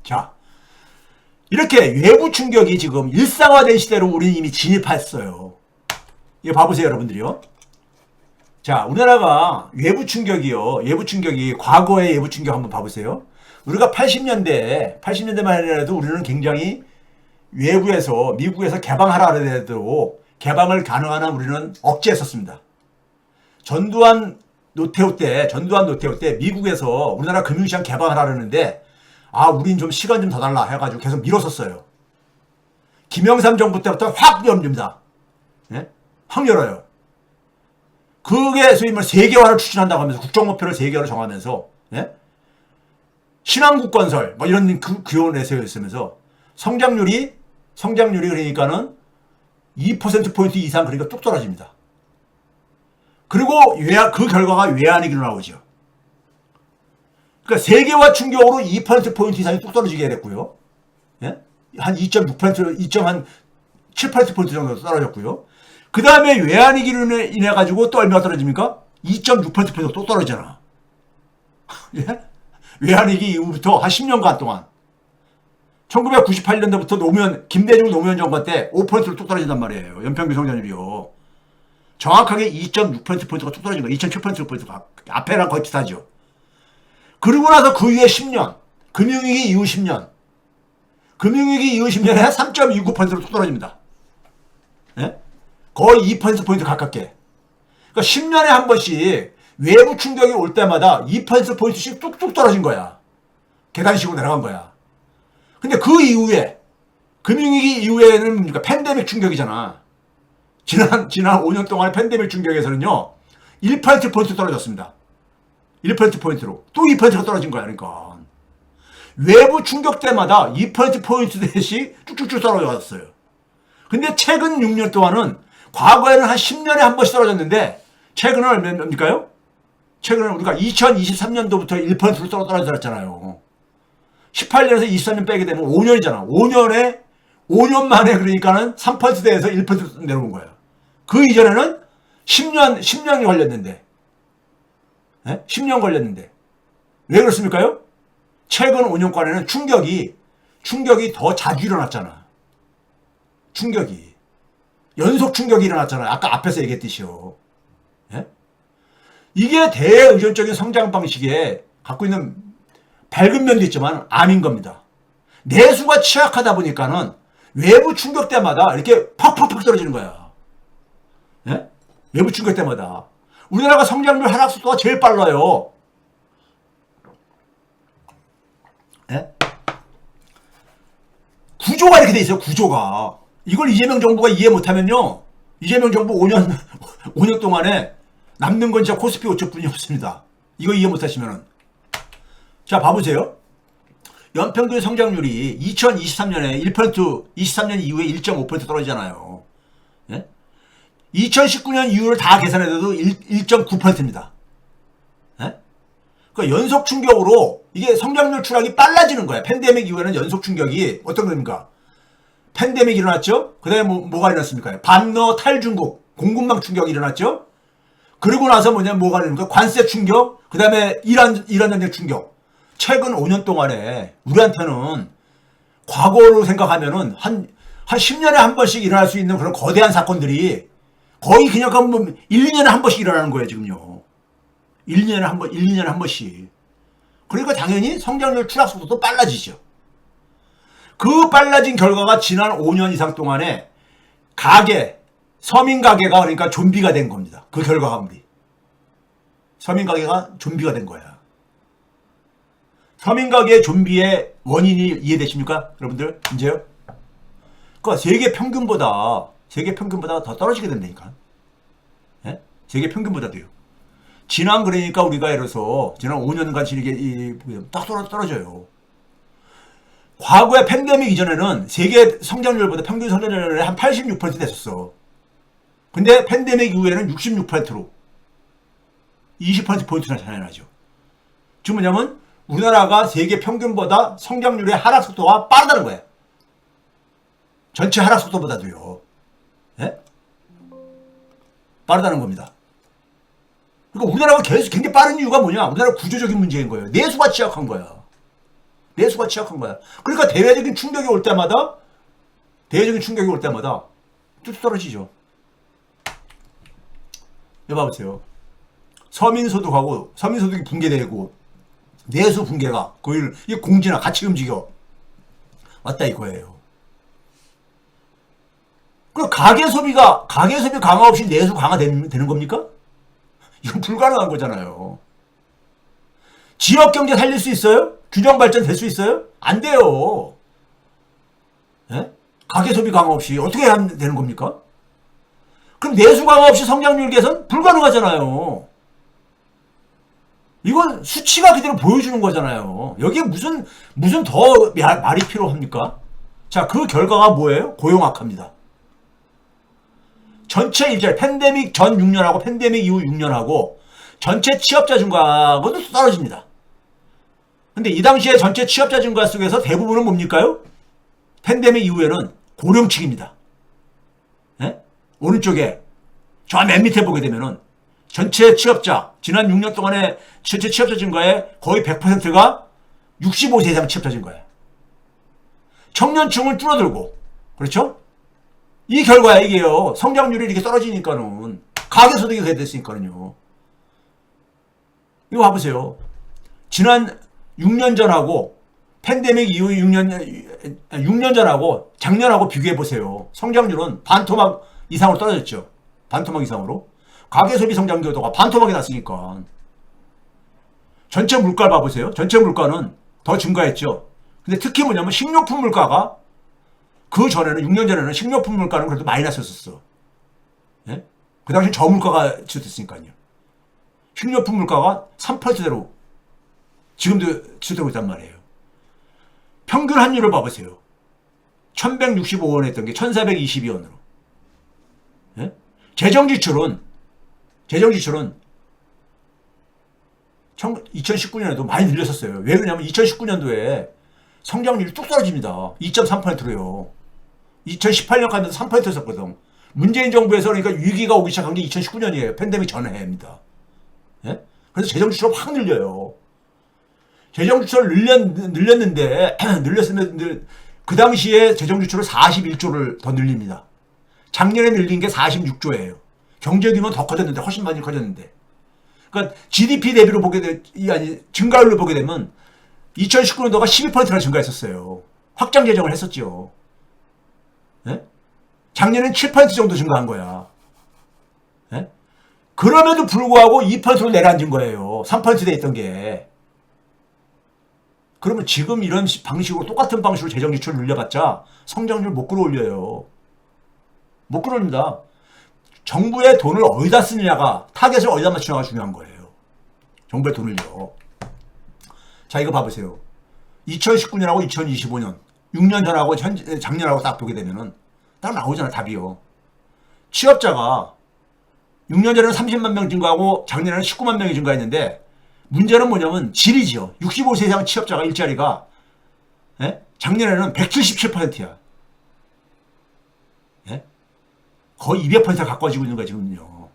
자, 이렇게 외부 충격이 지금 일상화된 시대로 우리는 이미 진입했어요. 이거 봐보세요, 여러분들이요. 자, 우리나라가 외부 충격이요. 외부 충격이, 과거의 외부 충격 한번 봐보세요. 우리가 80년대만 해도 우리는 굉장히 외부에서, 미국에서 개방하라 하더라도 개방을 가능한 한 우리는 억제했었습니다. 전두환 노태우 때 미국에서 우리나라 금융시장 개방하라 그러는데, 우린 좀 시간 좀 더 달라 해가지고 계속 밀었었어요. 김영삼 정부 때부터 확 열립니다. 예? 확 열어요. 그게 소위 말 세계화를 추진한다고 하면서 국정목표를 세계화로 정하면서, 예? 신한국 건설, 뭐 이런 교훈을 내세웠으면서 성장률이 그러니까는 2%포인트 이상 그러니까 뚝 떨어집니다. 그리고 그 결과가 외환위기로 나오죠. 그러니까 세계화 충격으로 2%포인트 이상이 뚝 떨어지게 됐고요. 예? 한 2.6%, 2.7%포인트 정도 떨어졌고요. 그 다음에 외환위기로 인해가지고 또 얼마가 떨어집니까? 2.6%포인트 또 떨어지잖아. 예? 외환위기 이후부터 한 10년간 동안. 1998년도부터 김대중 노무현 정권 때 5%로 뚝 떨어진단 말이에요. 연평균 성장률이요. 정확하게 2.6%포인트가 뚝 떨어진 거예요. 2.7%포인트가. 앞에랑 거의 비슷하죠. 그러고 나서 그 이후에 10년. 금융위기 이후 10년. 금융위기 이후 10년에 3.29%로 뚝 떨어집니다. 예? 거의 2%포인트 가깝게. 그러니까 10년에 한 번씩 외부 충격이 올 때마다 2%포인트씩 뚝뚝 떨어진 거야. 계단식으로 내려간 거야. 근데 그 이후에, 금융위기 이후에는 뭡니까? 팬데믹 충격이잖아. 지난 5년 동안의 팬데믹 충격에서는요, 1%포인트 떨어졌습니다. 1%포인트로. 또 2%가 떨어진 거야, 그러니까. 외부 충격 때마다 2%포인트씩 쭉쭉쭉 떨어졌어요. 근데 최근 6년 동안은, 과거에는 한 10년에 한 번씩 떨어졌는데, 최근은 얼마입니까요? 최근은 우리가 2023년도부터 1%로 떨어졌잖아요. 18년에서 23년 빼게 되면 5년이잖아. 5년 만에 그러니까는 3%대에서 1% 내려온 거예요. 그 이전에는 10년이 걸렸는데. 예? 10년 걸렸는데. 왜 그렇습니까요? 최근 5년간에는 충격이 더 자주 일어났잖아. 충격이. 연속 충격이 일어났잖아요. 아까 앞에서 얘기했듯이요. 예? 이게 대의존적인 성장 방식에 갖고 있는 밝은 면도 있지만 암인 겁니다. 내수가 취약하다 보니까는 외부 충격 때마다 이렇게 팍팍팍 떨어지는 거야. 예? 외부 충격 때마다. 우리나라가 성장률 하락 속도가 제일 빨라요. 예? 구조가 이렇게 돼 있어요. 구조가. 이걸 이재명 정부가 이해 못하면요. 이재명 정부 5년 동안에 남는 건 진짜 코스피 5초뿐이 없습니다. 이거 이해 못하시면은. 자, 봐보세요. 연평균 성장률이 2023년에 1%, 23년 이후에 1.5% 떨어지잖아요. 예? 2019년 이후를 다 계산해도 1.9%입니다. 예? 그러니까 연속 충격으로 이게 성장률 추락이 빨라지는 거야. 팬데믹 이후에는 연속 충격이 어떤 겁니까? 팬데믹이 일어났죠? 그 다음에 뭐가 일어났습니까? 반러 탈중국, 공급망 충격이 일어났죠? 그러고 나서 뭐가 일어납니까? 관세 충격, 그 다음에 이란 전쟁 충격. 최근 5년 동안에 우리한테는 과거로 생각하면은 한 10년에 한 번씩 일어날 수 있는 그런 거대한 사건들이 거의 그냥 1, 2년에 한 번씩 일어나는 거예요, 지금요. 1, 2년에 한 번씩. 그러니까 당연히 성장률 추락 속도도 빨라지죠. 그 빨라진 결과가 지난 5년 이상 동안에 서민 가게가 그러니까 좀비가 된 겁니다. 그 결과가 서민 가게가 좀비가 된 거야. 서민 가게 좀비의 원인이 이해되십니까? 여러분들, 이제요? 그러니까 세계 평균보다 더 떨어지게 된다니까. 예? 세계 평균보다도요. 그러니까 우리가 예를 들어서 지난 5년간 이게 딱 떨어져요. 과거에 팬데믹 이전에는 세계 성장률보다 평균 성장률이 한 86% 됐었어. 근데 팬데믹 이후에는 66%로 20%포인트나 차이 나죠. 지금 뭐냐면 우리나라가 세계 평균보다 성장률의 하락 속도가 빠르다는 거예요. 전체 하락 속도보다도요. 예? 빠르다는 겁니다. 그러니까 우리나라가 계속 굉장히 빠른 이유가 뭐냐? 우리나라 구조적인 문제인 거예요. 내수가 취약한 거야. 내수가 취약한 거야. 그러니까 대외적인 충격이 올 때마다 뚝 떨어지죠. 여기 봐보세요. 서민소득이 붕괴되고 내수 붕괴가 거의 이게 공진화 같이 움직여 왔다 이거예요. 그럼 가계소비 강화 없이 내수 강화되는 겁니까? 이건 불가능한 거잖아요. 지역경제 살릴 수 있어요? 균형 발전 될 수 있어요? 안 돼요. 예? 가계소비 강화 없이 어떻게 하면 되는 겁니까? 그럼 내수 강화 없이 성장률 개선? 불가능하잖아요. 이건 수치가 그대로 보여주는 거잖아요. 여기에 무슨 더 말이 필요합니까? 자, 그 결과가 뭐예요? 고용 악화입니다. 전체 일자리, 팬데믹 전 6년하고 팬데믹 이후 6년하고 전체 취업자 증가하고도 떨어집니다. 근데 이 당시에 전체 취업자 증가 속에서 대부분은 뭡니까요? 팬데믹 이후에는 고령층입니다. 예? 오른쪽에 저 맨 밑에 보게 되면은 전체 취업자, 지난 6년 동안의 전체 취업자 증가의 거의 100%가 65세 이상 취업자 증가예요. 청년층을 줄어들고, 그렇죠? 이 결과야, 이게요. 성장률이 이렇게 떨어지니까는, 가계소득이 됐으니까는요. 이거 봐보세요. 지난 6년 전하고, 팬데믹 이후 6년 전하고, 작년하고 비교해보세요. 성장률은 반토막 이상으로 떨어졌죠. 반토막 이상으로. 가계소비 성장률도가 반토막이 났으니까. 전체 물가를 봐보세요. 전체 물가는 더 증가했죠. 근데 특히 뭐냐면 식료품 물가가 그 전에는 6년 전에는 식료품 물가는 그래도 마이너스였었어. 예? 그 당시 저물가가 지속됐으니까요. 식료품 물가가 3%대로 지금도 지속되고 있단 말이에요. 평균 환율을 봐보세요. 1165원 했던 게 1422원으로. 예? 재정 지출은 2019년에도 많이 늘렸었어요. 왜 그러냐면 2019년도에 성장률이 뚝 떨어집니다. 2.3%로요. 2018년까지도 3%였었거든. 문재인 정부에서 그러니까 위기가 오기 시작한 게 2019년이에요. 팬데믹 전해입니다. 예? 그래서 재정 지출을 확 늘려요. 재정 지출을 늘렸는데 그 당시에 재정 지출을 41조를 더 늘립니다. 작년에 늘린 게 46조예요. 경제 규모는 더 커졌는데, 훨씬 많이 커졌는데. 그러니까 GDP 대비로 증가율로 보게 되면 2019년도가 12%나 증가했었어요. 확장 재정을 했었죠. 예? 작년엔 7% 정도 증가한 거야. 예? 그럼에도 불구하고 2%로 내려앉은 거예요. 3%대 있던 게. 그러면 지금 이런 방식으로 똑같은 방식으로 재정 지출을 늘려봤자 성장률 못 끌어올려요. 못 끌어올립니다. 정부의 돈을 어디다 쓰느냐가, 타겟을 어디다 맞추냐가 중요한 거예요. 정부의 돈을요. 자, 이거 봐보세요. 2019년하고 2025년, 6년 전하고 작년하고 딱 보게 되면은 딱 나오잖아, 답이요. 취업자가 6년 전에는 30만 명 증가하고 작년에는 19만 명이 증가했는데, 문제는 뭐냐면 질이지요. 65세 이상 취업자가 일자리가, 예? 작년에는 177%야. 예? 거의 200% 가까워지고 있는 거야, 지금요.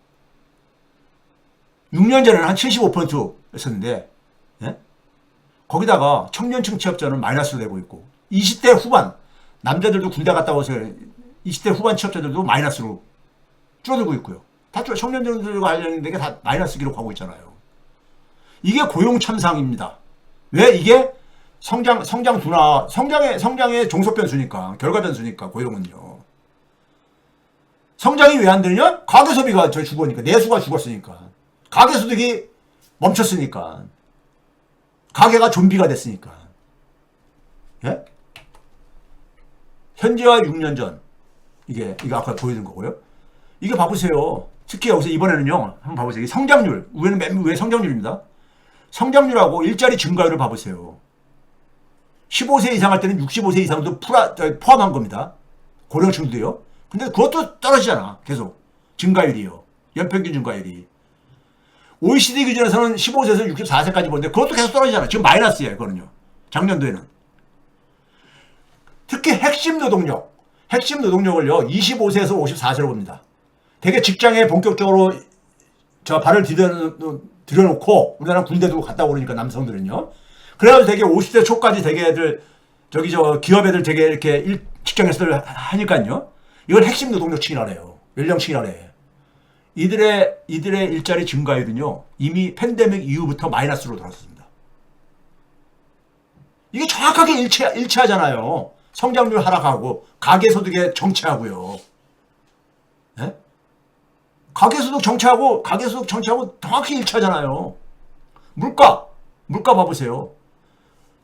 6년 전에는 한 75%였었는데, 예? 거기다가 청년층 취업자는 마이너스로 되고 있고, 20대 후반, 남자들도 군대 갔다 와서 20대 후반 취업자들도 마이너스로 줄어들고 있고요. 다 청년들과 관련된 게 다 마이너스 기록하고 있잖아요. 이게 고용 참상입니다. 왜? 이게 성장 둔화, 성장의 종속 변수니까, 결과 변수니까, 고용은요. 성장이 왜 안 되느냐? 가계소비가 죽으니까, 내수가 죽었으니까, 가계소득이 멈췄으니까, 가계가 좀비가 됐으니까. 예? 현재와 6년 전, 이게 아까 보여준 거고요. 이게 봐보세요. 특히 여기서 이번에는요, 한번 봐보세요. 성장률, 위에는 맨 위에 성장률입니다. 성장률하고 일자리 증가율을 봐보세요. 15세 이상 할 때는 65세 이상도 포함한 겁니다. 고령층도요. 근데 그것도 떨어지잖아. 계속. 증가율이요. 연평균 증가율이. OECD 기준에서는 15세에서 64세까지 보는데 그것도 계속 떨어지잖아. 지금 마이너스예요. 그거는요. 작년도에는. 특히 핵심 노동력을요. 25세에서 54세로 봅니다. 되게 직장에 본격적으로 발을 들여놓고 우리나라 군대도 갔다 오니까 남성들은요. 그래가지고 되게 50대 초까지 되게 애들, 기업 애들 되게 이렇게 직장에서들 하니까요. 이걸 핵심 노동력층이라네요. 연령층이라네. 이들의 일자리 증가율은요, 이미 팬데믹 이후부터 마이너스로 돌아섰습니다. 이게 정확하게 일치하잖아요. 성장률 하락하고, 가계소득의 정체하고요. 예? 가계소득 정체하고 정확히 일치하잖아요. 물가 봐보세요.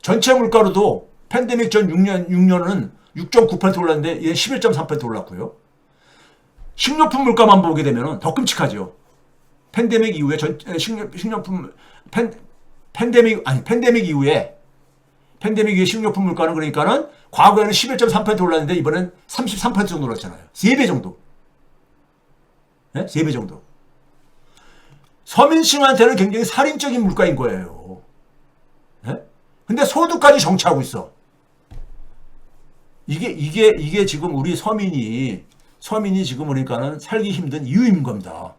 전체 물가로도 팬데믹 전 6년은 6.9% 올랐는데 얘는 11.3% 올랐고요. 식료품 물가만 보게 되면 더 끔찍하죠. 팬데믹 이후에 팬데믹 이후에 식료품 물가는 그러니까는 과거에는 11.3% 올랐는데 이번엔 33% 정도 올랐잖아요. 3배 정도. 네? 3배 정도. 서민층한테는 굉장히 살인적인 물가인 거예요. 네? 근데 소득까지 정체하고 있어. 이게 지금 우리 서민이 지금 그러니까는 살기 힘든 이유인 겁니다.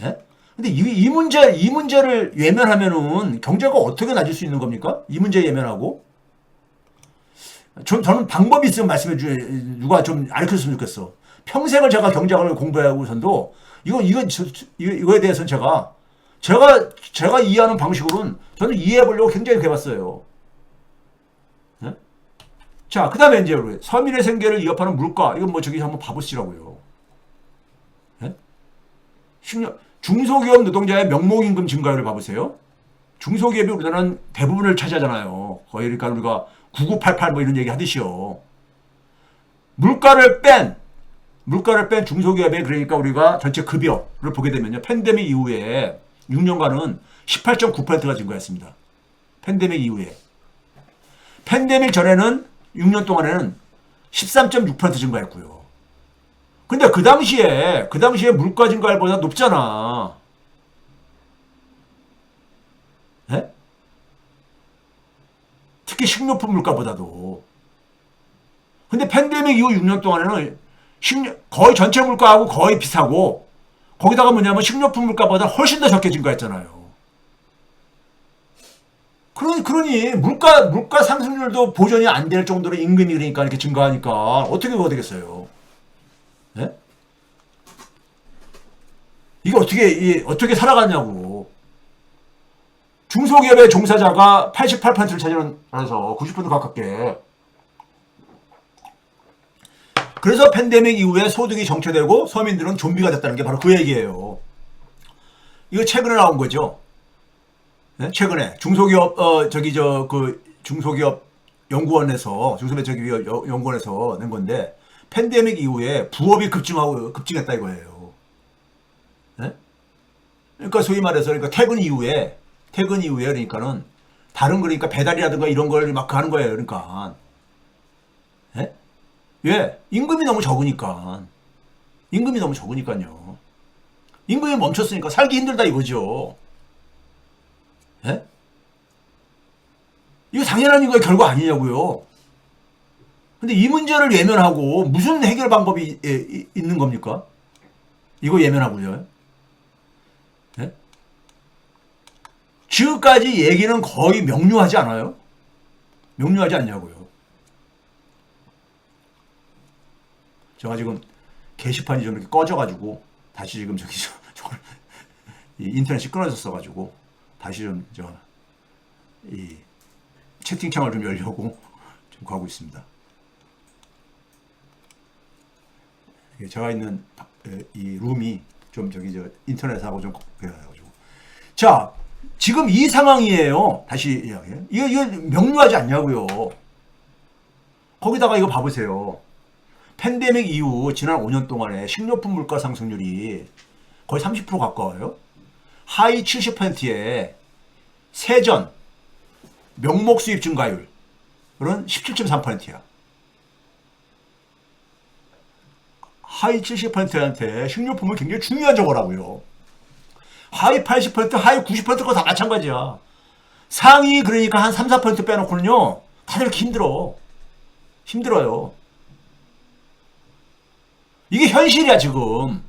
예? 근데 이 문제를 외면하면은 경제가 어떻게 나아질 수 있는 겁니까? 이 문제 외면하고. 저는 방법이 있으면 누가 좀 알려줬으면 좋겠어. 평생을 제가 경제학을 공부하고선도 이거에 대해서는 제가 이해하는 방식으로는 저는 이해해 보려고 굉장히 해봤어요. 네? 자, 그 다음에 이제 서민의 생계를 위협하는 물가. 이건 한번 봐보시라고요. 네? 중소기업 노동자의 명목임금 증가율을 봐보세요. 중소기업이 우리나라는 대부분을 차지하잖아요. 거의 그러니까 우리가 9988 이런 얘기 하듯이요. 물가를 뺀 중소기업의 그러니까 우리가 전체 급여를 보게 되면요. 팬데믹 이후에 6년간은 18.9%가 증가했습니다. 팬데믹 이후에. 팬데믹 전에는 6년 동안에는 13.6% 증가했고요. 근데 그 당시에 물가 증가율보다 높잖아. 네? 특히 식료품 물가보다도. 근데 팬데믹 이후 6년 동안에는 거의 전체 물가하고 거의 비슷하고, 거기다가 뭐냐면 식료품 물가보다 훨씬 더 적게 증가했잖아요. 그러니 물가 상승률도 보전이 안 될 정도로 임금이 그러니까 이렇게 증가하니까 어떻게 그거 되겠어요? 네? 이게 어떻게 살아갔냐고. 중소기업의 종사자가 88%를 차지하면서 90% 가깝게. 그래서 팬데믹 이후에 소득이 정체되고 서민들은 좀비가 됐다는 게 바로 그 얘기예요. 이거 최근에 나온 거죠. 네? 최근에 중소기업 중소기업 연구원에서 낸 건데, 팬데믹 이후에 부업이 급증했다 이거예요. 네? 그러니까 소위 말해서 퇴근 이후에 그러니까는 다른 그러니까 배달이라든가 이런 걸 막 하는 거예요. 그러니까. 네? 왜? 임금이 너무 적으니까요. 임금이 멈췄으니까 살기 힘들다 이거죠. 예? 이거 당연한 이거의 결과 아니냐고요. 근데 이 문제를 외면하고 무슨 해결 방법이 있는 겁니까? 이거 외면하고요. 예? 지금까지 얘기는 거의 명료하지 않아요? 명료하지 않냐고요. 제가 지금 게시판이 좀 이렇게 꺼져가지고 다시 지금 인터넷이 끊어졌어가지고 다시 이 채팅창을 좀 열려고 좀 가고 있습니다. 제가 있는 이 룸이 좀 인터넷하고 좀 그래가지고. 자, 지금 이 상황이에요. 다시 이야기해. 이거 명료하지 않냐고요. 거기다가 이거 봐보세요. 팬데믹 이후 지난 5년 동안에 식료품 물가 상승률이 거의 30% 가까워요. 하위 70%의 세전, 명목 수입 증가율은 17.3%야. 하위 70%한테 식료품은 굉장히 중요한 저거라고요. 하위 80%, 하위 90%가 다 마찬가지야. 상위 그러니까 한 3, 4% 빼놓고는요, 다들 이렇게 힘들어요. 이게 현실이야, 지금.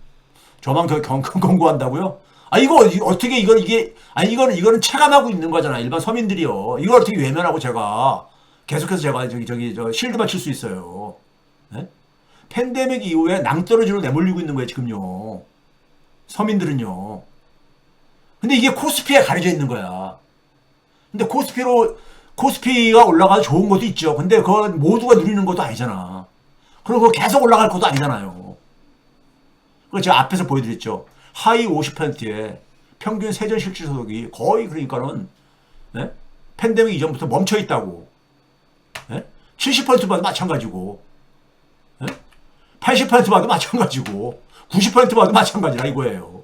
저만 경고한다고요? 이거 어떻게 이게 아니 이거는 체감하고 있는 거잖아. 일반 서민들이요. 이걸 어떻게 외면하고 제가 계속해서 제가 저 실드만 칠 수 있어요. 예? 팬데믹 이후에 낭떠러지로 내몰리고 있는 거예요, 지금요. 서민들은요. 근데 이게 코스피에 가려져 있는 거야. 근데 코스피가 올라가서 좋은 것도 있죠. 근데 그건 모두가 누리는 것도 아니잖아. 그리고 계속 올라갈 것도 아니잖아요. 그걸 제가 앞에서 보여드렸죠. 하위 50%의 평균 세전 실질 소득이 거의 그러니까는 네? 팬데믹 이전부터 멈춰 있다고. 네? 70% 봐도 마찬가지고, 네? 80% 봐도 마찬가지고, 90% 봐도 마찬가지라 이거예요.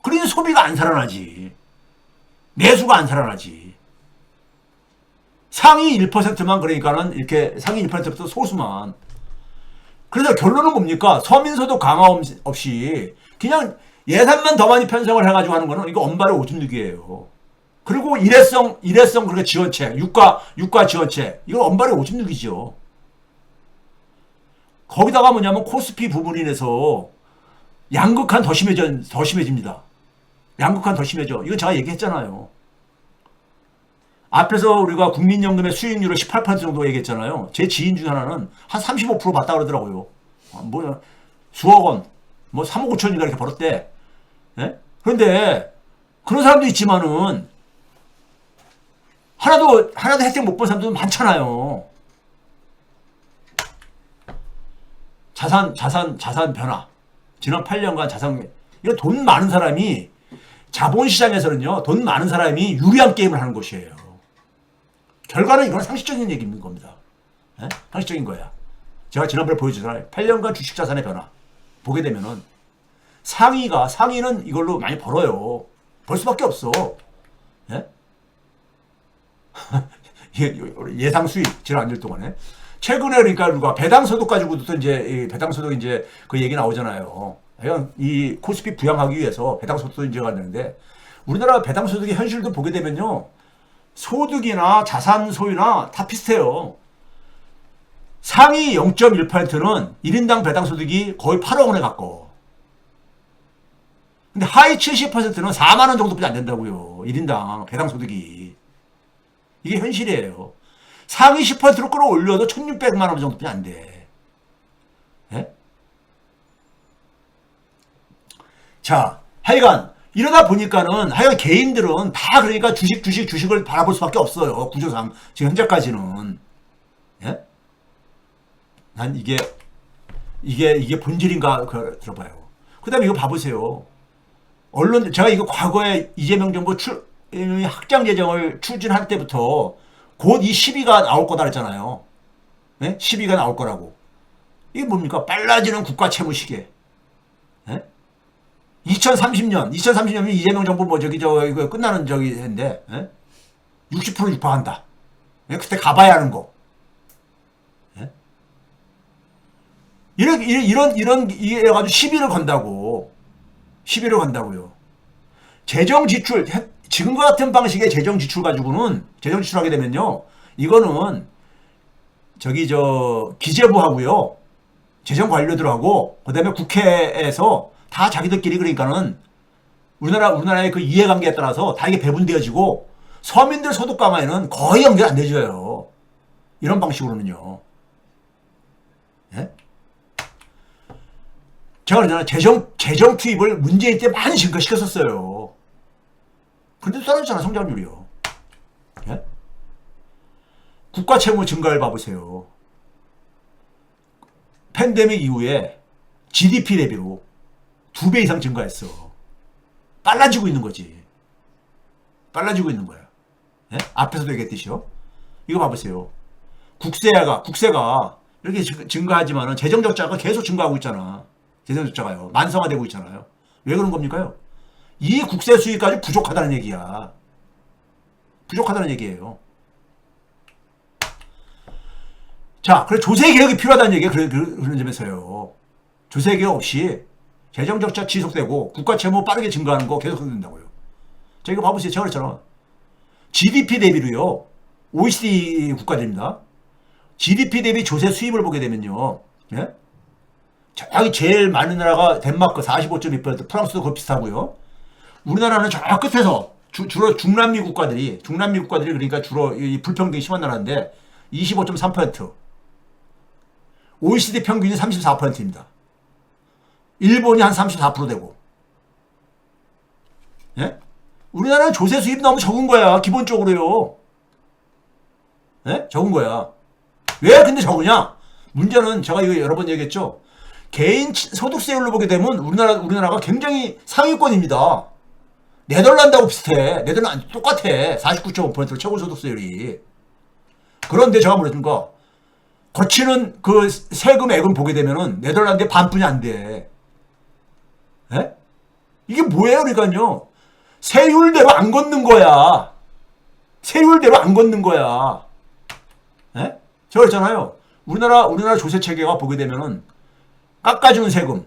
그러니 소비가 안 살아나지. 내수가 안 살아나지. 상위 1%만 그러니까는 이렇게 상위 1%부터 소수만. 그래서 결론은 뭡니까? 서민소득 강화 없이 그냥 예산만 더 많이 편성을 해가지고 하는 거는 이거 엄발의 오줌 누기예요. 그리고 일회성 그렇게 지원책, 유가 지원책, 이거 엄발의 오줌 누기죠. 거기다가 뭐냐면 코스피 부분에 인해서 양극한 더 심해집니다. 양극한 더 심해져. 이거 제가 얘기했잖아요. 앞에서 우리가 국민연금의 수익률을 18% 정도 얘기했잖아요. 제 지인 중 하나는 한 35% 받다 그러더라고요. 뭐 수억 원, 뭐 3억 5천인가 이렇게 벌었대. 예? 그런데 그런 사람도 있지만은 하나도 혜택 못 본 사람도 많잖아요. 자산 변화. 지난 8년간 이거 돈 많은 사람이 자본시장에서는요, 돈 많은 사람이 유리한 게임을 하는 것이에요. 결과는 이건 상식적인 얘기인 겁니다. 예? 상식적인 거야. 제가 지난번에 보여주잖아요. 8년간 주식 자산의 변화. 보게 되면은 상위는 이걸로 많이 벌어요. 벌 수밖에 없어. 예? 예상 수익 지난 안 될 동안에. 최근에 그러니까 누가 배당소득 가지고도 이제 배당소득 이제 그 얘기 나오잖아요. 이 코스피 부양하기 위해서 배당소득도 인정가 되는데 우리나라 배당소득의 현실도 보게 되면요. 소득이나 자산 소유나 다 비슷해요. 상위 0.1%는 1인당 배당소득이 거의 8억 원에 가까워. 근데 하위 70%는 4만 원 정도밖에 안 된다고요. 1인당 배당소득이. 이게 현실이에요. 상위 10%로 끌어올려도 1,600만 원 정도밖에 안 돼. 예? 자, 하여간 이러다 보니까는 하여간 개인들은 다 그러니까 주식을 바라볼 수밖에 없어요. 구조상 지금 현재까지는. 예? 난 이게 본질인가 들어봐요. 그다음에 이거 봐보세요. 언론 제가 이거 과거에 이재명 정부 확장 재정을 추진할 때부터 곧 이 시비가 나올 거다 그랬잖아요. 예? 시비가 나올 거라고. 이게 뭡니까? 빨라지는 국가 채무 시계. 예? 2030년 이재명 정부 이거 끝나는 했는데, 예? 60% 육박한다. 예? 그때 가봐야 하는 거. 예? 이래가지고 시비를 건다고요. 재정 지출, 지금과 같은 방식의 재정 지출 가지고는, 재정 지출하게 되면요, 이거는, 기재부하고요, 재정 관료들하고, 그 다음에 국회에서 다 자기들끼리 그러니까는, 우리나라의 그 이해관계에 따라서 다 이게 배분되어지고, 서민들 소득 강화에는 거의 연결 안 되져요. 이런 방식으로는요. 예? 제가 그러잖아요. 재정 투입을 문재인 때 많이 증가시켰었어요. 근데 떨어졌잖아, 성장률이요. 예? 국가 채무 증가를 봐보세요. 팬데믹 이후에 GDP 대비로 2배 이상 증가했어. 빨라지고 있는 거지. 빨라지고 있는 거야. 예? 앞에서도 얘기했듯이요. 이거 봐보세요. 국세가 이렇게 증가하지만은 재정 적자가 계속 증가하고 있잖아. 재정 적자가요. 만성화되고 있잖아요. 왜 그런 겁니까요? 이 국세 수익까지 부족하다는 얘기야. 부족하다는 얘기예요. 자, 그래 조세 개혁이 필요하다는 얘기가 그런 점에서요. 조세 개혁 없이 재정 적자 지속되고 국가 채무 빠르게 증가하는 거 계속 된다고요. 자, 이거 봐보세요. 제가 그랬잖아. GDP 대비로요. OECD 국가들입니다. GDP 대비 조세 수입을 보게 되면요. 예? 저기 제일 많은 나라가 덴마크 45.2%, 프랑스도 그거 비슷하고요. 우리나라는 저 끝에서 주로 중남미 국가들이 그러니까 주로 이 불평등이 심한 나라인데 25.3%, OECD 평균이 34%입니다. 일본이 한 34% 되고, 예? 우리나라는 조세 수입이 너무 적은 거야, 기본적으로요. 예? 적은 거야. 왜 근데 적으냐? 문제는 제가 이거 여러 번 얘기했죠. 개인 소득세율로 보게 되면 우리나라가 굉장히 상위권입니다. 네덜란드하고 비슷해. 네덜란드 똑같아. 49.5% 최고 소득세율이. 그런데 제가 뭐랬던가? 거치는 그 세금액은 보게 되면은 네덜란드의 반뿐이 안 돼. 예? 이게 뭐예요, 그러니까요. 세율대로 안 걷는 거야. 세율대로 안 걷는 거야. 예? 제가 그랬잖아요. 우리나라 조세 체계가 보게 되면은 깎아주는 세금,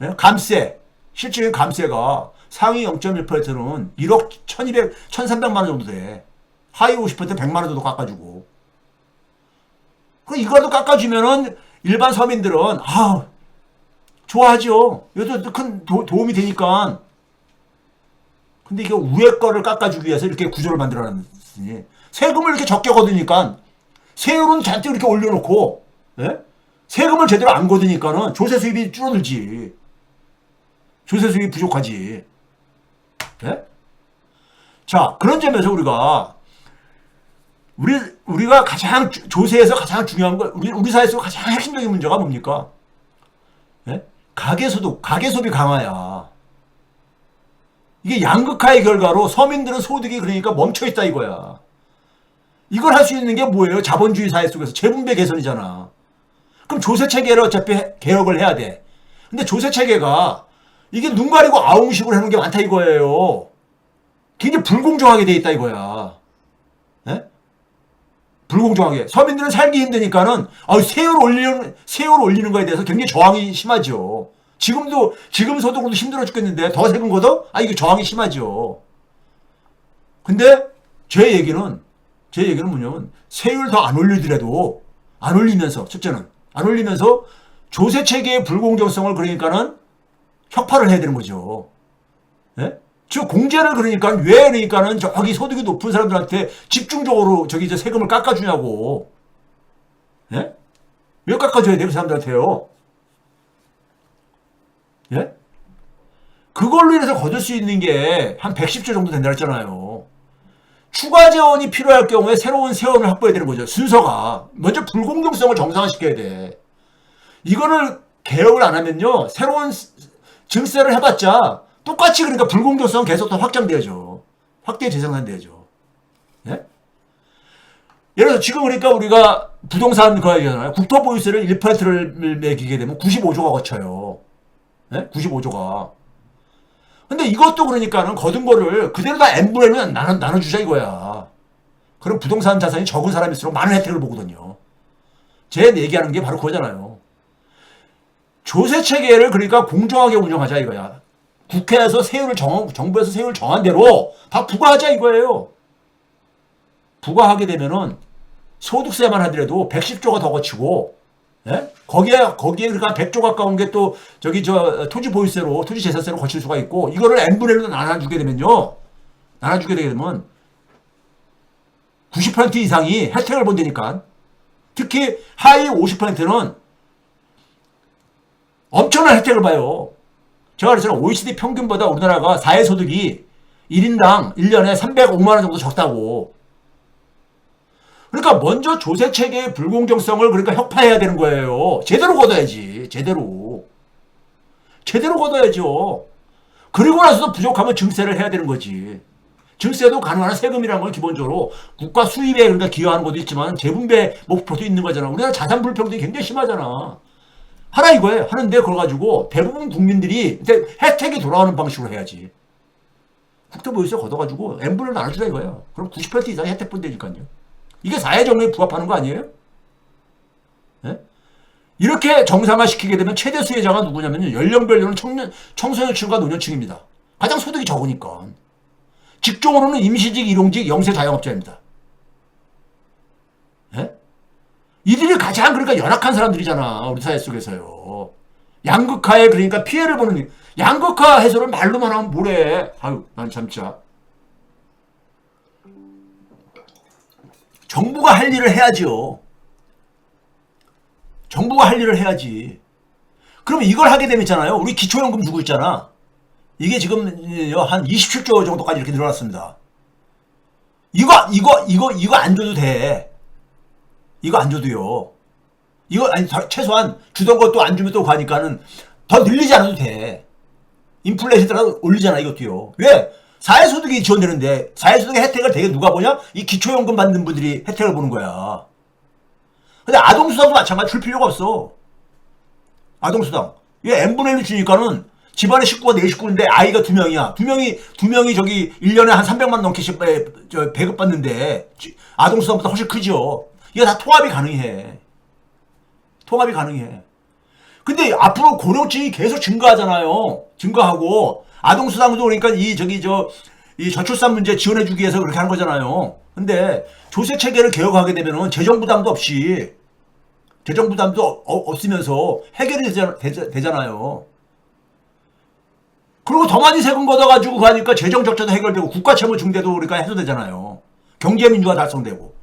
예? 감세, 실질적인 감세가 상위 0.1%는 1억 1,300만 원 정도 돼. 하위 50%는 100만 원 정도 깎아주고. 이거라도 깎아주면은 일반 서민들은 좋아하죠. 이것도 큰 도움이 되니까. 근데 이게 위에 거를 깎아주기 위해서 이렇게 구조를 만들어놨으니 세금을 이렇게 적게 걷으니까 세율은 잔뜩 이렇게 올려놓고, 예? 세금을 제대로 안 걷으니까는 조세 수입이 줄어들지. 조세 수입이 부족하지. 예? 자, 그런 점에서 우리가 가장 조세에서 가장 중요한 거, 우리 사회에서 가장 핵심적인 문제가 뭡니까? 예? 가계소득이 강화야. 이게 양극화의 결과로 서민들은 소득이 그러니까 멈춰있다 이거야. 이걸 할 수 있는 게 뭐예요? 자본주의 사회 속에서 재분배 개선이잖아. 그럼 조세체계를 어차피 개혁을 해야 돼. 근데 조세체계가 이게 눈 가리고 아웅식으로 해놓은 게 많다 이거예요. 굉장히 불공정하게 돼 있다 이거야. 예? 불공정하게. 서민들은 살기 힘드니까는 세율 올리는 거에 대해서 굉장히 저항이 심하죠. 지금 소득으로도 힘들어 죽겠는데 더 세금 걷어? 이게 저항이 심하죠. 근데 제 얘기는 뭐냐면 세율 더 안 올리더라도 안 올리면서 첫째는 안 올리면서 조세 체계의 불공정성을 그러니까는 혁파를 해야 되는 거죠. 예? 즉 공제를 그러니까는 저기 소득이 높은 사람들한테 집중적으로 이제 세금을 깎아주냐고. 예? 왜 깎아줘야 돼요, 그 사람들한테요? 예? 그걸로 인해서 거둘 수 있는 게 한 110조 정도 된다 했잖아요. 추가 재원이 필요할 경우에 새로운 세원을 확보해야 되는 거죠. 순서가. 먼저 불공정성을 정상화시켜야 돼. 이거를 개혁을 안 하면요. 새로운 증세를 해봤자 똑같이 그러니까 불공정성은 계속 더 확장돼야죠. 확대 재생산돼야죠. 예? 예를 들어서 지금 그러니까 우리가 부동산 거래잖아요. 국토보유세를 1%를 매기게 되면 95조가 거쳐요. 예? 95조가. 근데 이것도 그러니까는 거둔 거를 그대로 다 n분의 1로 나눠주자 이거야. 그럼 부동산 자산이 적은 사람일수록 많은 혜택을 보거든요. 제 얘기하는 게 바로 그거잖아요. 조세 체계를 그러니까 공정하게 운영하자 이거야. 국회에서 정부에서 세율을 정한 대로 다 부과하자 이거예요. 부과하게 되면은 소득세만 하더라도 110조가 더 거치고, 예? 거기에 그러니까 100조 가까운 게 또 토지 보유세로, 토지 재산세로 거칠 수가 있고, 이거를 n분의 1로 나눠주게 되면 90% 이상이 혜택을 본다니까. 특히 하위 50%는 엄청난 혜택을 봐요. 제가 그랬잖아요. OECD 평균보다 우리나라가 사회소득이 1인당 1년에 305만 원 정도 적다고. 그러니까 먼저 조세체계의 불공정성을 그러니까 혁파해야 되는 거예요. 제대로 걷어야지. 제대로 걷어야죠. 그리고 나서도 부족하면 증세를 해야 되는 거지. 증세도 가능한 세금이라는 건 기본적으로 국가 수입에 그러니까 기여하는 것도 있지만 재분배 목표도 있는 거잖아. 우리나라 자산 불평등이 굉장히 심하잖아. 하나 이거예요. 하는데 그걸 가지고 대부분 국민들이 혜택이 돌아오는 방식으로 해야지. 국토보유세 걷어가지고 n분을 나눠주자 이거예요. 그럼 90% 이상의 혜택 본다니까요. 이게 사회정의에 부합하는 거 아니에요? 네? 이렇게 정상화시키게 되면 최대 수혜자가 누구냐면 연령별로는 청소년층과 노년층입니다. 가장 소득이 적으니까. 직종으로는 임시직, 일용직, 영세 자영업자입니다. 네? 이들이 가장 그러니까 열악한 사람들이잖아. 우리 사회 속에서요. 양극화에 그러니까 피해를 보는 양극화 해소를 말로만 하면 뭐래. 아유, 난 참자. 정부가 할 일을 해야죠. 정부가 할 일을 해야지. 그러면 이걸 하게 되면 있잖아요. 우리 기초연금 주고 있잖아. 이게 지금 한 27조 정도까지 이렇게 늘어났습니다. 이거 안 줘도 돼. 이거 안 줘도요. 이거 아니 최소한 주던 것도 안 주면 또 가니까는 더 늘리지 않아도 돼. 인플레이션 따라 올리잖아 이것도요. 왜? 사회소득이 지원되는데 사회소득의 혜택을 되게 누가 보냐? 이 기초연금 받는 분들이 혜택을 보는 거야. 근데 아동수당도 마찬가지 줄 필요가 없어. 아동수당. 왜 n분의 1 주니까는 집안에 식구가 4식구인데 아이가 2명이야. 2명이 저기 1년에 한 300만 넘게씩 배급받는데 아동수당보다 훨씬 크죠. 이게 다 통합이 가능해. 통합이 가능해. 근데 앞으로 고령층이 계속 증가하잖아요. 증가하고 아동수당도 그러니까 이 저출산 문제 지원해주기 위해서 그렇게 하는 거잖아요. 근데 조세 체계를 개혁하게 되면은 재정 부담도 없이 재정 부담도 없으면서 해결이 되잖아요. 그리고 더 많이 세금 걷어가지고 가니까 재정 적자도 해결되고 국가 채무 증대도 우리가 해소되잖아요. 경제 민주화 달성되고.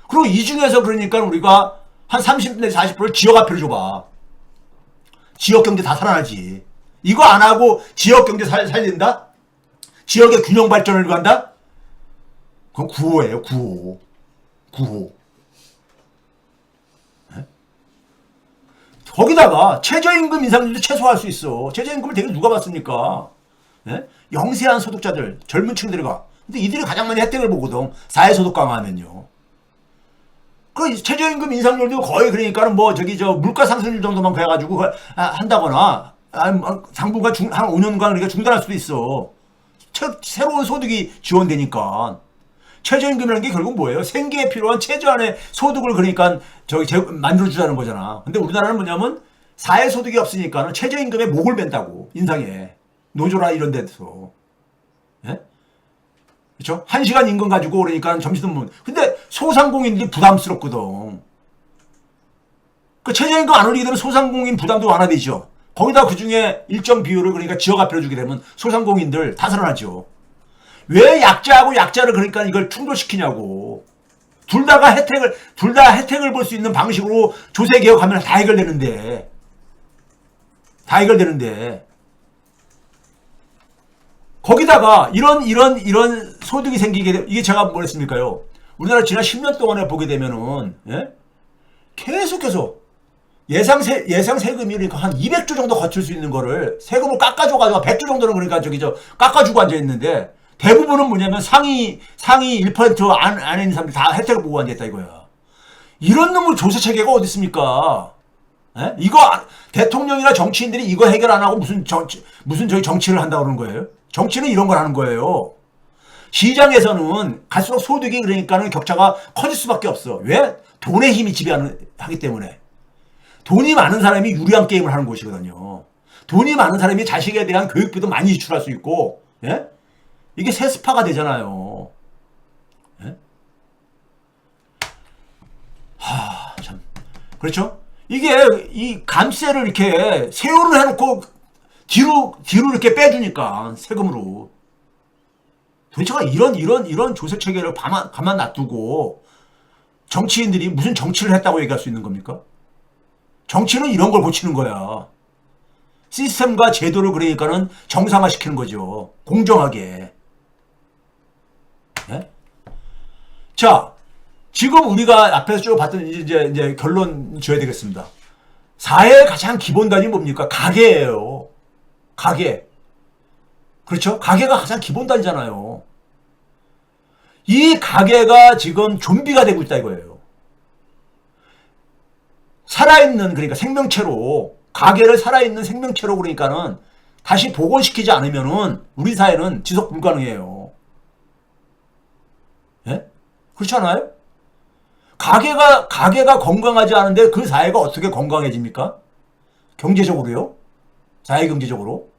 그리고 이 중에서 그러니까 우리가 한 30 내지 40%를 지역화폐를 줘봐. 지역경제 다 살아나지. 이거 안 하고 지역경제 살린다? 지역의 균형 발전을 간다? 그건 구호예요. 구호. 거기다가 최저임금 인상률도 최소화할 수 있어. 최저임금을 되게 누가 받습니까? 예? 영세한 소득자들, 젊은 층들이 가. 근데 이들이 가장 많이 혜택을 보거든. 사회소득 강화하면요. 그 최저임금 인상률도 거의 그러니까는 물가 상승률 정도만 해가지고 한다거나 상부가 한 5년간 그러니까 중단할 수도 있어. 새로운 소득이 지원되니까. 최저임금이라는 게 결국 뭐예요? 생계에 필요한 최저한의 소득을 그러니까 만들어주자는 거잖아. 근데 우리나라는 뭐냐면 사회소득이 없으니까는 최저임금에 목을 벤다고 인상해. 노조라 이런 데서. 예? 그렇죠? 1시간 임금 가지고 그러니까 점심도 못. 근데 소상공인들이 부담스럽거든. 그 최저임금 안 올리게 되면 소상공인 부담도 완화되죠. 거기다 그 중에 일정 비율을 그러니까 지역화폐로 주게 되면 소상공인들 다 살아나죠. 왜 약자하고 약자를 그러니까 이걸 충돌시키냐고. 둘 다 혜택을 볼 수 있는 방식으로 조세 개혁하면 다 해결되는데. 거기다가 이런 소득이 생기게 되면 이게 제가 뭐랬습니까요? 우리나라 지난 10년 동안에 보게 되면은 예? 계속해서 예상 세금이 그러니까 한 200조 정도 거칠 수 있는 거를 세금을 깎아줘가지고 100조 정도는 그러니까 깎아주고 앉아 있는데 대부분은 뭐냐면 상위 1% 안에 있는 사람들 다 혜택을 보고 앉아 있다 이거야. 이런 놈의 조세 체계가 어디 있습니까? 예? 이거 대통령이나 정치인들이 이거 해결 안 하고 무슨 정치를 한다고 그러는 거예요? 정치는 이런 걸 하는 거예요. 시장에서는 갈수록 소득이 그러니까는 격차가 커질 수밖에 없어. 왜? 돈의 힘이 지배하기 때문에. 돈이 많은 사람이 유리한 게임을 하는 곳이거든요. 돈이 많은 사람이 자식에 대한 교육비도 많이 지출할 수 있고, 예? 이게 세스파가 되잖아요. 예? 참. 그렇죠? 이게, 이 감세를 이렇게 세율을 해놓고 뒤로 이렇게 빼주니까, 세금으로. 도대체가 이런 조세 체계를 가만 놔두고, 정치인들이 무슨 정치를 했다고 얘기할 수 있는 겁니까? 정치는 이런 걸 고치는 거야. 시스템과 제도를 그러니까는 정상화시키는 거죠. 공정하게. 네? 자, 지금 우리가 앞에서 쭉 봤던 이제 결론 줘야 되겠습니다. 사회의 가장 기본단이 뭡니까? 가계예요. 가계. 그렇죠? 가계가 가장 기본단이잖아요. 이 가계가 지금 좀비가 되고 있다 이거예요. 살아있는 그러니까 생명체로 가계를 살아있는 생명체로 그러니까는 다시 복원시키지 않으면은 우리 사회는 지속 불가능해요. 예? 그렇지 않아요? 가계가 건강하지 않은데 그 사회가 어떻게 건강해집니까? 경제적으로요? 사회 경제적으로?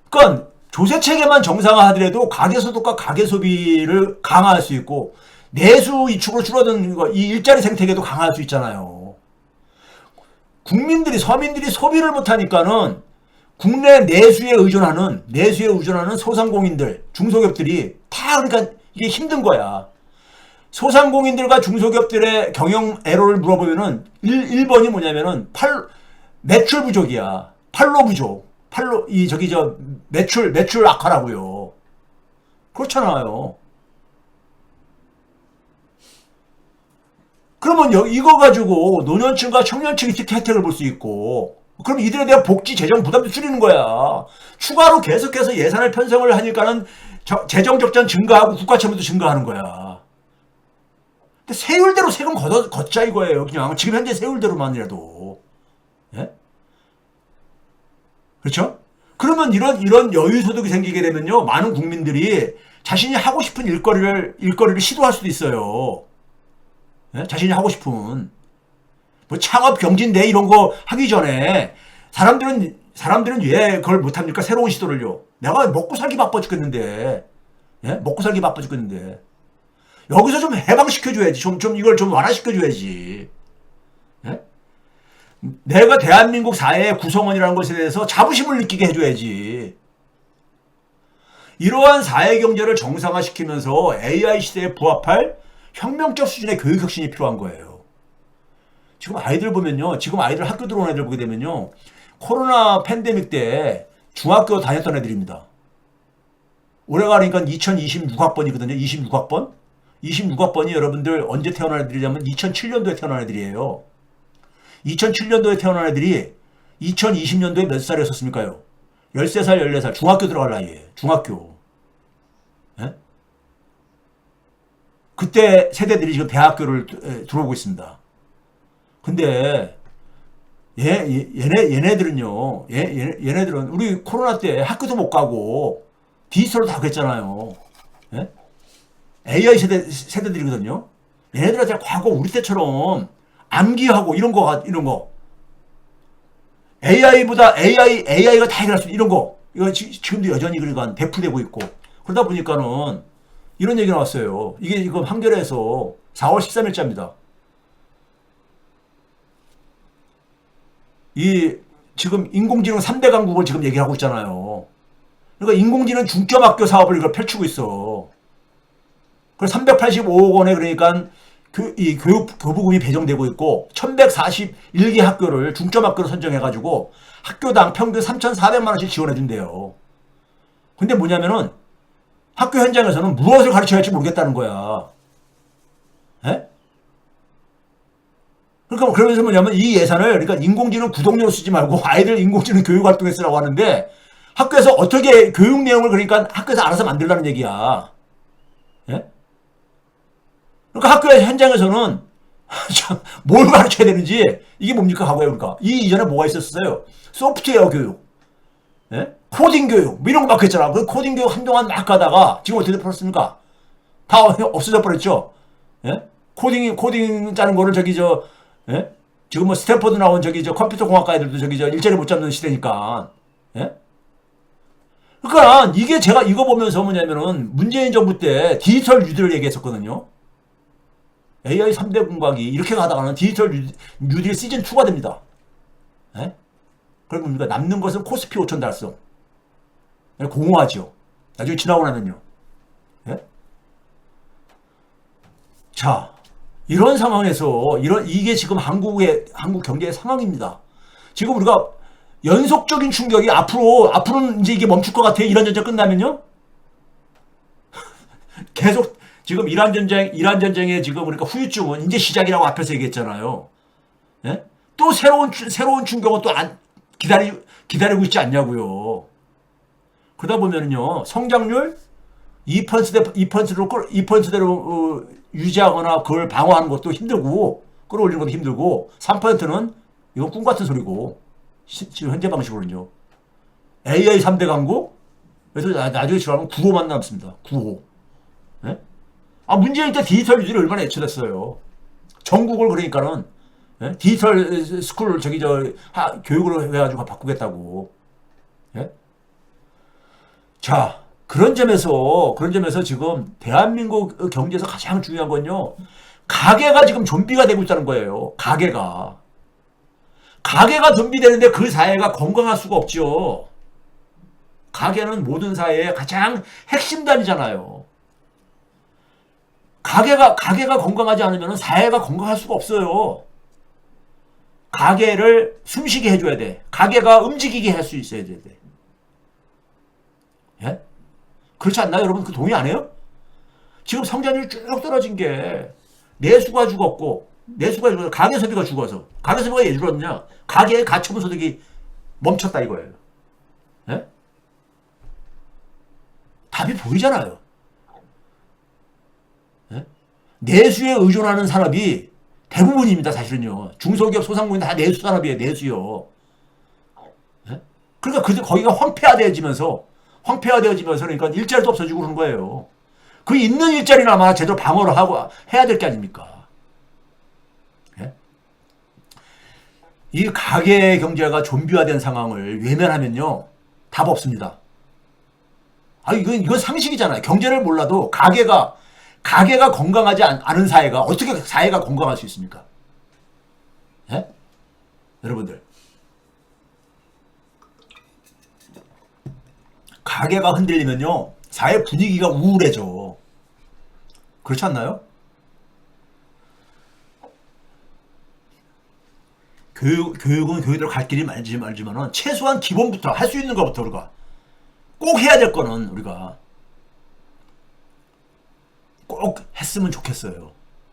그러니까 조세 체계만 정상화하더라도 가계 소득과 가계 소비를 강화할 수 있고 내수 이축으로 줄어든 이 일자리 생태계도 강화할 수 있잖아요. 국민들이 서민들이 소비를 못하니까는 국내 내수에 의존하는 소상공인들, 중소기업들이 다 그러니까 이게 힘든 거야. 소상공인들과 중소기업들의 경영 애로를 물어보면은 1번이 뭐냐면은 매출 부족이야. 판로 부족. 매출 악화라고요. 그렇잖아요. 그러면 이거 가지고 노년층과 청년층이 특히 혜택을 볼 수 있고, 그럼 이들에 대한 복지 재정 부담도 줄이는 거야. 추가로 계속해서 예산을 편성을 하니까는 재정 적자는 증가하고 국가 채무도 증가하는 거야. 근데 세율대로 세금 걷자 이거예요. 그냥 지금 현재 세율대로만이라도. 예? 그렇죠? 그러면 이런 여유 소득이 생기게 되면요, 많은 국민들이 자신이 하고 싶은 일거리를 시도할 수도 있어요. 예? 자신이 하고 싶은 뭐 창업 경진대 이런 거 하기 전에 사람들은 왜 그걸 못합니까? 새로운 시도를요. 내가 먹고 살기 바빠 죽겠는데, 예? 먹고 살기 바빠 죽겠는데 여기서 좀 해방시켜줘야지. 이걸 좀 완화시켜줘야지. 예? 내가 대한민국 사회의 구성원이라는 것에 대해서 자부심을 느끼게 해줘야지. 이러한 사회경제를 정상화시키면서 AI 시대에 부합할 혁명적 수준의 교육혁신이 필요한 거예요. 지금 아이들 보면요. 지금 아이들 학교 들어온 애들 보게 되면요. 코로나 팬데믹 때 중학교 다녔던 애들입니다. 올해가 그러니까 2026학번이거든요. 26학번. 26학번이 여러분들 언제 태어난 애들이냐면 2007년도에 태어난 애들이에요. 2007년도에 태어난 애들이 2020년도에 몇 살이었습니까요? 13살, 14살. 중학교 들어갈 나이에요. 중학교. 예? 그때 세대들이 지금 대학교를 들어오고 있습니다. 근데 얘네들은요. 얘네들은 우리 코로나 때 학교도 못 가고 디지털로 다 그랬잖아요. 예? AI 세대들이거든요. 얘네들한테 과거 우리 때처럼 암기하고 이런 거. AI가 다 해결할 수 있는 이런 거. 이거 지금도 여전히 그러니까 대풀되고 있고. 그러다 보니까는 이런 얘기 나왔어요. 이게 지금 한겨레에서 4월 13일자입니다. 지금 인공지능 3대 강국을 지금 얘기하고 있잖아요. 그러니까 인공지능 중점학교 사업을 이걸 펼치고 있어. 그래서 385억 원에 그러니까 교부금이 배정되고 있고 1141개 학교를 중점학교로 선정해가지고 학교당 평균 3,400만 원씩 지원해준대요. 근데 뭐냐면은 학교 현장에서는 무엇을 가르쳐야 할지 모르겠다는 거야. 에? 그러니까 그러면서 뭐냐면 이 예산을 그러니까 인공지능 구독료로 쓰지 말고 아이들 인공지능 교육 활동에 쓰라고 하는데 학교에서 어떻게 교육 내용을 그러니까 학교에서 알아서 만들라는 얘기야. 예? 그러니까 학교 현장에서는 뭘 가르쳐야 되는지 이게 뭡니까 과거에 그러니까 이 이전에 뭐가 있었어요? 소프트웨어 교육, 예? 코딩 교육 뭐 이런 거 막 했잖아. 그 코딩 교육 한동안 막 가다가 지금 어떻게 풀었습니까? 다 없어져 버렸죠. 예? 코딩 짜는 거를 예? 지금 뭐 스탠퍼드 나온 컴퓨터 공학과 애들도 일자리 못 잡는 시대니까. 예? 그러니까 이게 제가 이거 보면서 뭐냐면은 문재인 정부 때 디지털 뉴딜을 얘기했었거든요. AI 3대 공각이 이렇게 가다가는 디지털 뉴딜 시즌 2가 됩니다. 예? 그러면 우리가 남는 것은 코스피 5천 달성. 공허하죠. 나중에 지나고 나면요. 예? 자, 이런 상황에서 이게 지금 한국 경제의 상황입니다. 지금 우리가 연속적인 충격이 앞으로는 이제 이게 멈출 것 같아요. 이란 전쟁 끝나면요. 계속 지금 이란 전쟁의 지금 그러니까 후유증은 이제 시작이라고 앞에서 얘기했잖아요. 예? 또 새로운 충격은 또 기다리고 있지 않냐고요. 그러다 보면은요, 성장률 2%대로 유지하거나 그걸 방어하는 것도 힘들고, 끌어올리는 것도 힘들고, 3%는 이건 꿈 같은 소리고, 지금 현재 방식으로는요. AI 3대 강국? 그래서 나중에 지나면 9호만 남습니다. 9호. 예? 문재인 때 디지털 유지를 얼마나 애초됐어요. 전국을 그러니까는, 예? 디지털 스쿨, 교육으로 해가지고 바꾸겠다고. 예? 자, 그런 점에서 지금 대한민국 경제에서 가장 중요한 건요. 가게가 지금 좀비가 되고 있다는 거예요. 가게가 가게가 덤비되는데 그 사회가 건강할 수가 없죠. 가게는 모든 사회의 가장 핵심단이잖아요. 가게가 건강하지 않으면 사회가 건강할 수가 없어요. 가게를 숨쉬게 해줘야 돼. 가게가 움직이게 할 수 있어야 돼. 예? 그렇지 않나요, 여러분? 그 동의 안 해요? 지금 성장률이 쭉 떨어진 게 내수가 죽었고, 가계 소비가 죽어서. 가계 소비가 왜 줄었냐? 가계의 가처분 소득이 멈췄다 이거예요. 예? 답이 보이잖아요. 예? 내수에 의존하는 산업이 대부분입니다, 사실은요. 중소기업, 소상공인 다 내수 산업이에요, 내수요. 예? 그러니까 거기가 황폐화되어지면서, 그러니까 일자리도 없어지고 그런 거예요. 그 있는 일자리나마 제대로 방어를 하고 해야 될 게 아닙니까? 예? 이 가계 경제가 좀비화된 상황을 외면하면요, 답 없습니다. 이건 상식이잖아요. 경제를 몰라도 가게가 건강하지 않은 사회가 어떻게 사회가 건강할 수 있습니까? 예? 여러분들. 가게가 흔들리면요, 사회 분위기가 우울해져. 그렇지 않나요? 교육은 교육대로 갈 길이 말지만은 최소한 기본부터 할 수 있는 것부터 우리가 꼭 해야 될 거는 우리가 꼭 했으면 좋겠어요.